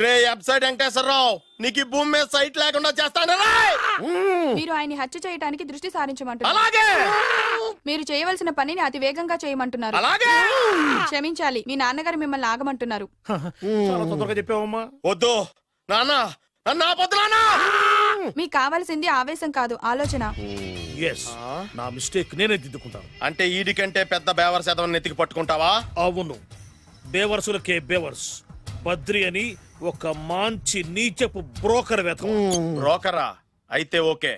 రే website Venkateswararao నీకు ఈ భూమి మీద సైట్ లేకుండా చేస్తాను. మీరు ఆయన్ని హత్య చేయడానికి దృష్టి సారించమంటున్నారు. అలాగే మీరు చేయవలసిన పనిని అతి వేగంగా చేయమంటున్నారు. అలాగే క్షమించాలి, మీ నాన్నగారు మిమ్మల్ని ఆగమంటున్నారు. చాలా తొందరగా చెప్పావమ్మా. వద్దు నాన్న, నన్ను ఆపొద్దు నాన్న. మీకు కావాల్సింది ఆవేశం కాదు, ఆలోచన. నా మిస్టేక్ నేనే దిద్దుకుంటాను. అంటే ఈడి కంటే పెద్ద బేవర్స్ ఎదవని నెత్తికి పట్టుకుంటావా? అవును, బేవర్సులకే బేవర్స్. బద్రి అని ఒక మంచి నీచపు బ్రోకర్ వెతకం. బ్రోకరా? అయితే ఓకే.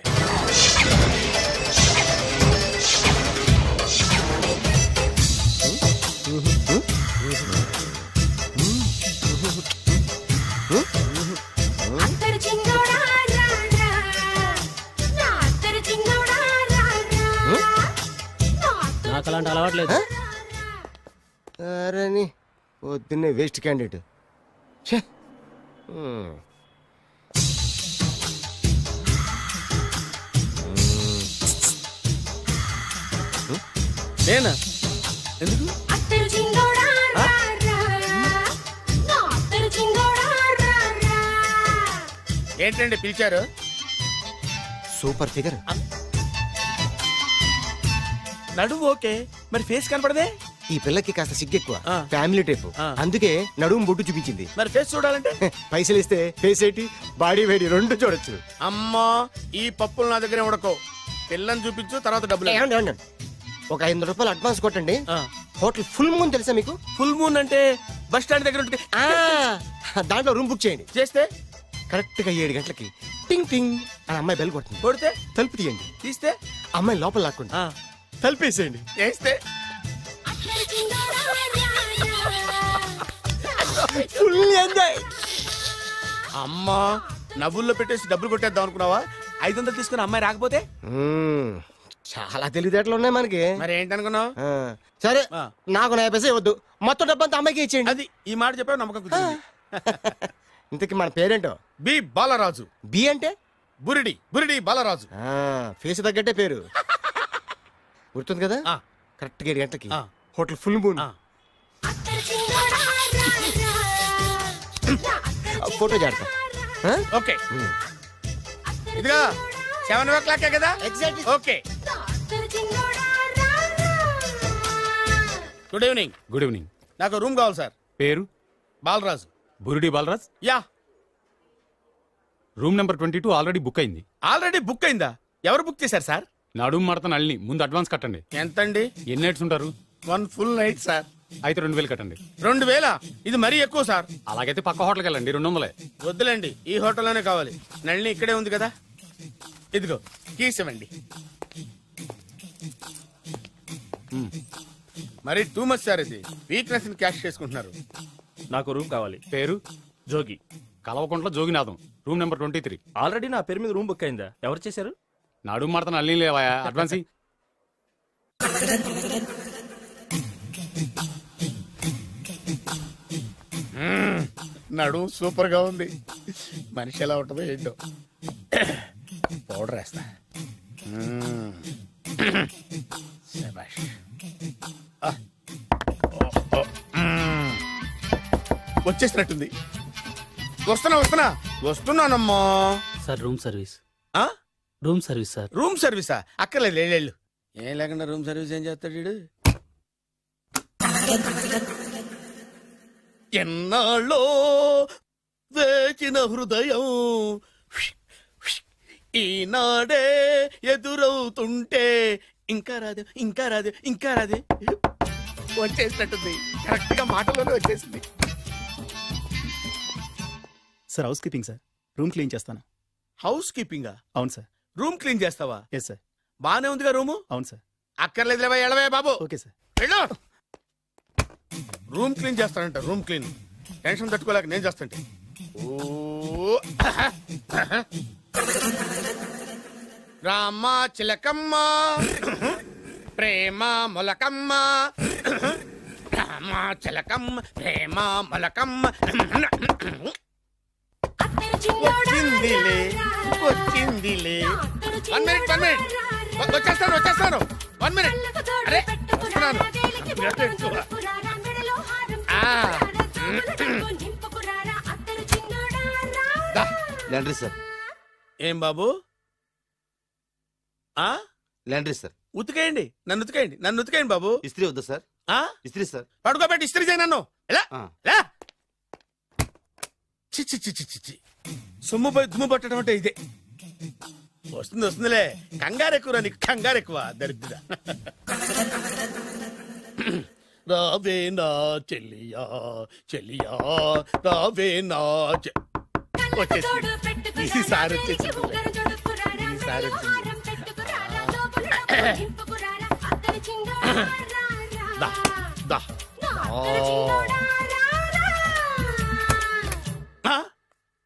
నాకు అలాంటి అలవాట్లేదు. అరే పొద్దున్నే వేస్ట్ క్యాండిడేట్. నేనా? ఎందుకు? ఏంటండి పిలిచారు? Super figure. నడువు ఓకే, మరి ఫేస్ కనపడదే. ఈ పిల్లకి కాస్త సిగ్గెక్కువ, ఫ్యామిలీ టైప్. అందుకే నడుము బొట్టు చూపించింది. మరి ఫేస్ చూడాలంటే పైసలు ఇస్తే ఫేస్ ఏంటి, బాడీ వేడి రెండు చూడొచ్చు. అమ్మా ఈ పప్పులు నా దగ్గరే ఉడకో. పిల్లని చూపించు, తర్వాత డబ్బులు. ఒక 500 రూపాయలు అడ్వాన్స్ కొట్టండి. హోటల్ ఫుల్ మూన్ తెలుసా మీకు? ఫుల్ మూన్ అంటే బస్ స్టాండ్ దగ్గర ఉంటుంది. దాంట్లో రూమ్ బుక్ చేయండి. చేస్తే కరెక్ట్ గా 7 గంటలకి టింగ్ టింగ్ అని అమ్మాయి బెల్ కొడుతుంది. కొడితే తలుపు తీయండి. తీస్తే అమ్మాయి లోపల లాక్కుండి తలుపేసేయండి. చేస్తే ఫుల్ ఎంజాయ్. అమ్మా నవ్వుల్లో పెట్టేసి డబ్బులు కొట్టేద్దాం అనుకున్నావా? 500 తీసుకుని అమ్మాయి రాకపోతే? చాలా తెలివితేటలు ఉన్నాయి మనకి. మరి ఏంటనుకున్నావు? సరే నాకు 50 పైసలు వద్దు, మొత్తం డబ్బంతా అమ్మాయికి ఇచ్చేయండి. అది ఈ మాట చెప్పావు, నమ్మకం కుదిరింది. ఇంతకీ మన పేరేంటో? బి బాలరాజు. బి అంటే బురిడి. బురిడి బాలరాజు. ఫేస్ తగ్గట్టే పేరు గుర్తుంది కదా. కరెక్ట్ గా 7 గంటలకి హోటల్ ఫుల్ మూన్. ఫోటో చేడతా. ఓకే, ఇదిగా 7 o'clock కదా? Exactly. Okay. Good evening. Good evening. నాకు రూమ్ కావాలి సార్. పేరు? Balaraju. Buridi Balaraj. Yeah. Room number 22 already book అయింది. ఆల్రెడీ బుక్ అయిందా? ఎవరు బుక్ చేశారు సార్? నడుము మడత నల్లి. ముందు అడ్వాన్స్ కట్టండి. ఎంతండి? ఎన్ని నైట్స్ ఉంటారు? 1 full night సార్. అయితే 2000 కట్టండి. 2000? ఇది మరీ ఎక్కువ సార్. అలాగైతే పక్క హోటల్కి వెళ్ళండి, 200. వద్దులేండి, ఈ హోటల్లోనే కావాలి. నళిని ఇక్కడే ఉంది కదా. ఇదిగో కీస్ ఇవ్వండి. మరి టూ మచ్ సార్, ఇది వీక్నెస్ ని క్యాష్ చేసుకుంటున్నారు. నాకు రూమ్ కావాలి. పేరు? Jogi. Kalavakuntla Joginatham. Room number 23. Already నా పేరు మీద రూమ్ బుక్ అయిందా? ఎవరు చేశారు? నడుము మడత నల్లి లేవా? అడ్వాన్స్. నడు సూపర్ గా ఉంది. మనిషి ఎలా ఉంటుందో ఏంటో. పౌడర్ వేస్తా. వచ్చేసినట్టుంది. వస్తున్నానమ్మా. Sir room service. Room service sir. రూమ్ సర్వీసా? అక్కర్లేదు, లేళ్ళు. ఏం లేకుండా రూమ్ సర్వీస్ ఏం చేస్తాడు వీడు? ఎన్నాళ్ళో వేచిన హృదయం ఈనాడే ఎదురవుతుంటే ఇంకా రాదే, ఇంకా రాదే, ఇంకా రాదే. వచ్చేసినట్టుంది. కరెక్ట్ గా మాటలోనే వచ్చేసింది. Sir housekeeping sir. Room clean చేస్తాను. హౌస్ కీపింగా? అవును సార్. రూమ్ క్లీన్ చేస్తావా? Yes sir. బానే ఉందిగా రూము? అవును సార్. అక్కర్లేదులేవా, ఎడవే బాబు. Okay sir. వెళ్ళు. రూమ్ క్లీన్ చేస్తానంట. Room clean. టెన్షన్ తట్టుకోలేక నేను చేస్తాంటే. ఓ రామ చిలకమ్మ ప్రేమ మొలకమ్మ, రామ చిలకమ్మ ప్రేమ మొలకమ్మ. వచ్చిందిలే వచ్చిందిలే. 1 minute 1 minute. వచ్చేస్తాను 1 minute. అరే వస్తున్నాను. Laundry sir. ఏం బాబు? ఆ లాండ్రీ సార్. ఉతికేయండి, నన్ను ఉతికేయండి బాబు. ఇస్త్రీ వద్దా సార్? ఇస్త్రీ సార్. పడుకోబెట్టి ఇస్త్రీ చేయి నన్ను. ఎలా సొమ్ము పోయి దుమ్ము పట్టడం అంటే ఇదే. వస్తుందిలే, కంగారు ఎక్కువ, నీకు కంగారు ఎక్కువ దరిద్ర. రావే నా చెల్లియా చెల్లియా రావే నా ఈసారి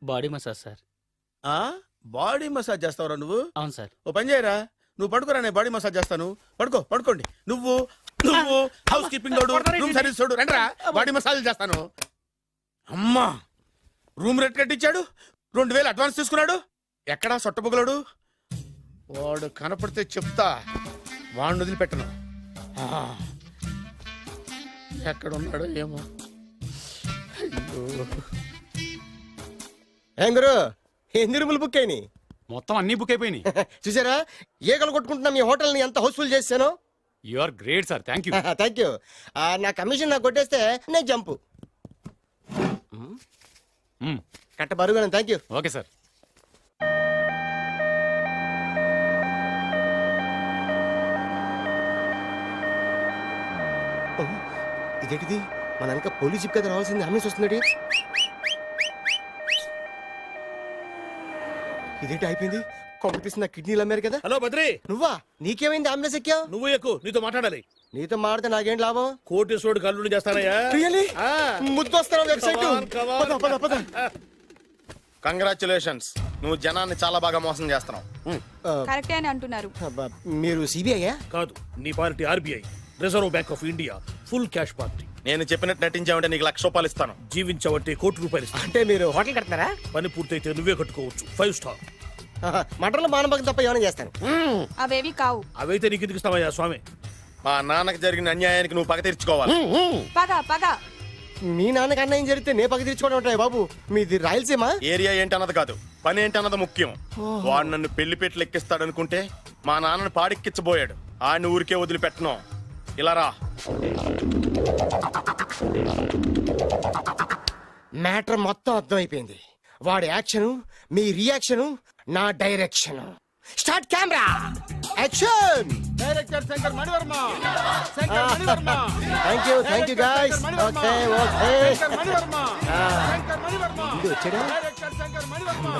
body massage sir. Body massage చేస్తావురా నువ్వు? అవును సార్. ఓ పని చేయరా, నువ్వు పడుకోరా, నేను బాడీ మసాజ్ చేస్తాను. పడుకోండి. నువ్వు హౌస్ కీపింగ్ తోడు, రూమ్ సర్వీస్ తోడు, రండిరా బాడీ మసాజ్ చేస్తాను. అమ్మా, రూమ్ రేట్ కట్టించాడు, 2000 అడ్వాన్స్ తీసుకున్నాడు. ఎక్కడా సొట్టబుగలాడు? వాడు కనపడితే చెప్తా, వాడిని వదిలిపెట్టను. ఎక్కడున్నాడో ఏమో. ఏం గురు, ఎన్ని రూములు బుక్ అయినాయి? మొత్తం అన్ని బుక్ అయిపోయినాయి. చూసారా ఈగలు కొట్టుకుంటున్నా మీ హోటల్ ని ఎంత హౌస్ఫుల్ చేశాను. You are great sir. Thank you. Thank you. నా కమిషన్ నాకు కొట్టేస్తే నేను జంపు కట్ట బరుగాను. Thank you. Okay sir. ఇదేంటిది, మన వెనక పోలీస్ జిప్ కదా రావాల్సింది, అంబులెన్స్ వస్తుంది. ఇదేంటి అయిపోయింది, కాంపిటీషన్ కిడ్నీలు అమ్మారు కదా. హలో బద్రి, నువ్వా? నీకేమైంది అంబులెన్స్ ఎక్కావు? నువ్వు ఎక్కువ, నీతో మాట్లాడాలి. నీతో మాడితే నాకేం లాభం? కోటేశ్వరుడు కల్లుడు చేస్తానయ్యా. ముద్దు వస్తాను వెబ్సైట్. కంగ్రాచులేషన్స్, నువ్వు జనాన్ని చాలా బాగా మోసం చేస్తున్నావు. కరెక్టే అని అంటున్నారు. మీరు సిబిఐయా? కాదు, నీ party RBI, reserve bank of India, full cash party. నేను చెప్పినట్టు నటించావంటే నీకు ₹1,00,000 ఇస్తాను. జీవించావంటే ₹1,00,00,000 ఇస్తాను. అంటే మీరు హోటల్ కడతారా? పని పూర్తయితే నువ్వే కట్టుకోవచ్చు, 5 స్టార్. మటన్లో మానభంగం తప్ప ఏమైనా చేస్తాను. అవేవి కావు. అవైతే నీకు ఎందుకు ఇస్తావయ్యా స్వామి? మా నాన్నకి జరిగిన అన్యాయానికి నువ్వు పగ తీర్చుకోవాలి. పగ మీ నాన్నకి అన్యాయం జరిగితే నే పగ తీర్చుకోవడం ఉంటాయి బాబు. మీది రాయలసీమ. ఏరియా ఏంటన్నది కాదు, పని ఏంటన్నది ముఖ్యం. వాడు నన్ను పెళ్లి పెట్లు ఎక్కిస్తాడు అనుకుంటే మా నాన్నను పాడెక్కించబోయాడు. ఆయన ఊరికే వదిలిపెట్టను. ఇలా రా. మ్యాటర్ మొత్తం అర్థమైపోయింది. వాడి యాక్షన్, మీ రియాక్షన్, నా direction. Start camera, action. Director Shankar Mani Varma. Thank you guys.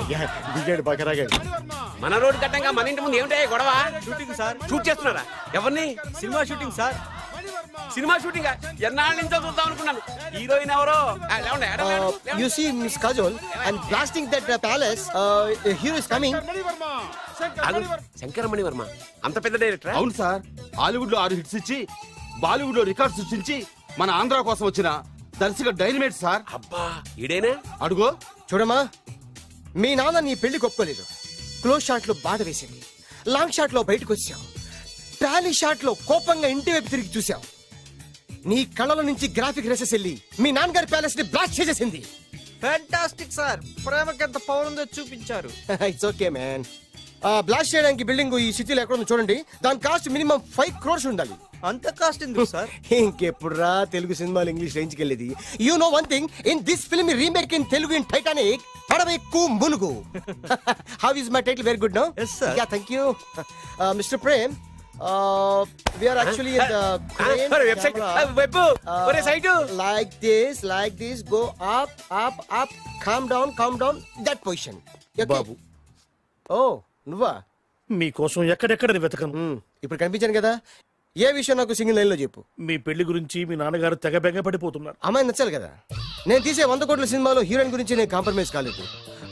Okay దిగాడు బకరాగాడు. మన రోడ్డు కట్టంగా మన ఇంటి ముందు ఏమిటాయి గొడవ? Shooting sir. షూట్ చేస్తున్నారా? ఎవరిని? Cinema shooting sir. Cinema shooting ఎన్నాళ్ళ నుంచో చూద్దాం అనుకున్నాను. హీరోయిన్ ఎవరో? You see Miss Kajol, I'm blasting that palace. Hero is coming. Shankara Mani Varma అంత పెద్ద డైరెక్టర్? అవును సార్. హాలీవుడ్ లో 6 హిట్స్ ఇచ్చి బాలీవుడ్ లో రికార్డ్ సృష్టించి మన ఆంధ్ర కోసం వచ్చిన దర్శక డైనమేట్ సార్. అబ్బా, ఈడేనా? అడుగో. చూడమ్మా, మీ నాన్న నీ పెళ్లి ఒప్పుకోలేదు. క్లోజ్ షాట్ లో బాధ వేసింది, లాంగ్ షాట్ లో బయటకు వచ్చావు, ట్రాలీ షాట్ లో కోపంగా ఇంటి వైపు తిరిగి చూసావు. నీ కళ్ళల నుంచి గ్రాఫిక్ రెసెస్ వెళ్ళి మీ నాన్నగారి ప్యాలెస్ ని బ్లాస్ట్ చేసేసింది. Fantastic sir. ప్రేమకెంత పవర్ ఉందో చూపించారు. It's okay man. బ్లాస్ట్ చేయడానికి బిల్డింగ్ ఈ సిటీలో ఎక్కడ ఉందో చూడండి. దాని కాస్ట్ మినిమం 5 crores ఉండాలి. అంత కాస్ట్ ఎందుకు సార్? ఇంకెప్పుడు రా తెలుగు సినిమాలు ఇంగ్లీష్ రేంజ్కి వెళ్ళేది. You know one thing, in this film remake in Telugu in Titanic, పడవెక్కు మునుగు. How is my title? Very good no? yes sir. Yeah, thank you. Mr. Prem, we are actually in the crane website. Web. Ore site. Like this, go up, calm down, that position. Okay? Babu, Oh, నువ్వా? మీకోసం ఎక్కడెక్కడ వెతకను. ఇప్పుడు కనిపించాను కదా. ఏ విషయం నాకు single line లో చెప్పు. మీ పెళ్లి గురించి మీ నాన్నగారు తెగ బెంగ పడిపోతున్నారు. అమ్మాయి నచ్చాలి కదా. నేను తీసే 100 కోట్ల సినిమాలో హీరోయిన్ గురించి నేను కాంప్రమైజ్ కాలేదు.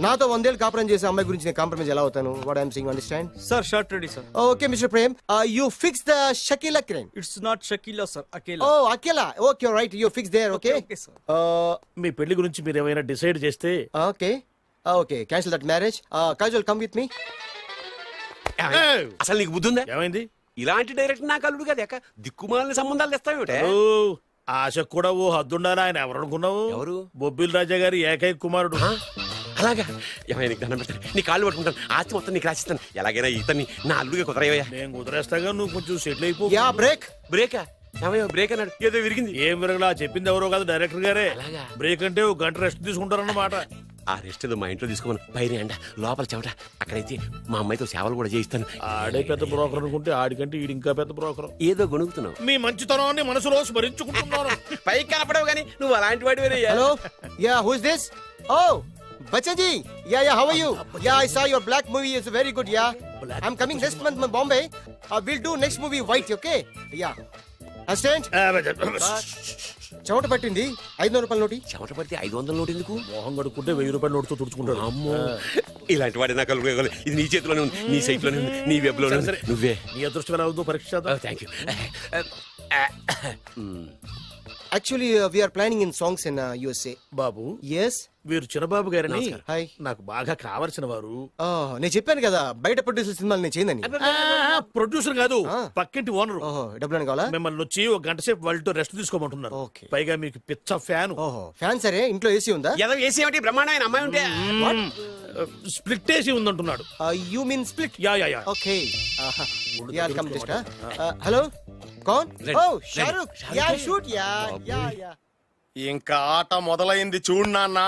నాతో 100 ఏళ్ళు కాపురం చేసే అమ్మాయి గురించి నేను కాంప్రమైజ్ ఎలా అవుతాను? What I'm saying, understand? Sir shot ready sir. Okay mister Prem, you fix the Shakeela crime. It's not Shakeela sir, Akela. Oh Akela. Okay right, you fix there. Okay sir. మీ పెళ్లి గురించి మీరు ఏమైనా డిసైడ్ చేస్తే? Okay cancel that marriage. Kajal come with me. అసలు నీకు బుద్ధి ఉందా? ఏమైంది? ఇలాంటి డైరెక్టర్ నాకు అల్లుడు కదా, దిక్కుమాలని సంబంధాలు తెస్తావేమిటే? ఆశకు కూడా ఓ హద్దుండాలి. ఆయన ఎవరు అనుకున్నావు? ఎవరు? బొబ్బిల్ రాజా గారి ఏకైక కుమారుడు. అలాగా ఏమైనా నీకు దండం పెడతాను, నీ కాళ్ళు పట్టుకుంటాను, ఆస్తి మొత్తం నీకు రాసిస్తాను. ఎలాగైనా ఇతన్ని నా అల్లుడిగా కుదరయ్యా. నేను కుదిరేస్తాగా, నువ్వు కొంచెం సెటిల్ అయిపో. Yeah break. బ్రేకా? ఏమయ్యో బ్రేక్ అన్నాడు, ఏదో విరిగింది. ఏం విరగలా, చెప్పింది ఎవరో కాదు, డైరెక్టర్ గారే. అలాగా? బ్రేక్ అంటే ఒక గంట రెస్ట్ తీసుకుంటారన్నమాట. ఆ రెస్ట్ ఏదో మా ఇంట్లో తీసుకోమను. పైన ఎండ, లోపల చెమట. అక్కడైతే మా అమ్మాయితో సేవలు కూడా చేయిస్తాను. ఆడే పెద్ద బ్రోకర్ అనుకుంటే ఆడికంటే ఈడు ఇంకా పెద్ద బ్రోకర్. ఏదో గొణుగుతున్నావు. మీ మంచితనాన్ని మనసులో స్మరించుకుంటున్నాను. పైకి కనపడవు కానీ నువ్వు అలాంటి వాడి. Hello, ya who is this? Oh Bachchan ji, yeah, how are you? Yeah, I saw your black movie. It's very good, yeah. I'm coming next month in Bombay. We'll do next movie white, okay? Yeah. Assistant? చెమట పట్టింది 500 రూపాయల నోటి. చెమట పడితే 500 note ఎందుకు? మోహం కడుక్కుంటే 1000 రూపాయల నోటుతో తుడుచుకుంటాడు. అమ్మో, ఇలాంటి వాడి నాకు ఇది నీ చేతిలోనే ఉంది, నీ సైట్ లోనే ఉంది, నీ వెబ్ లోనే ఉంది. నువ్వే. నీ అదృష్టం ఎలా ఉందో పరీక్ష. Thank you. Actually, we are planning in songs in USA. Babu, Yes. వీరు చిన్నబాబు గారని హాయ్. నాకు బాగా కావలసిన వారు. నేను చెప్పాను కదా బయట ప్రొడ్యూసర్ సినిమాలు నేను చేయదని. ప్రొడ్యూసర్ కాదు, పక్కింటి ఓనరు. ఓహో, డబ్బులు కావాలా? మిమ్మల్ని వచ్చి ఒక గంట సేపు వాళ్ళతో రెస్ట్ తీసుకోమంటున్నారు. Okay. పైగా మీకు పిచ్చ ఫ్యాన్. ఓహో, ఫ్యాన్ సరే. ఇంట్లో ఏసీ ఉందా? ఏదో ఏసీ ఏమిటి, బ్రహ్మాండమైన అమ్మాయి ఉంటే. స్ప్లిట్ ఏసీ ఉందంటున్నాడు. You mean split? Yeah yeah yeah. Okay. Yeah, I'll come just. Hello? Kaun? Oh, Shahrukh. Yeah, shoot. Yeah. ఇంకా ఆట మొదలైంది చూడు నాన్న.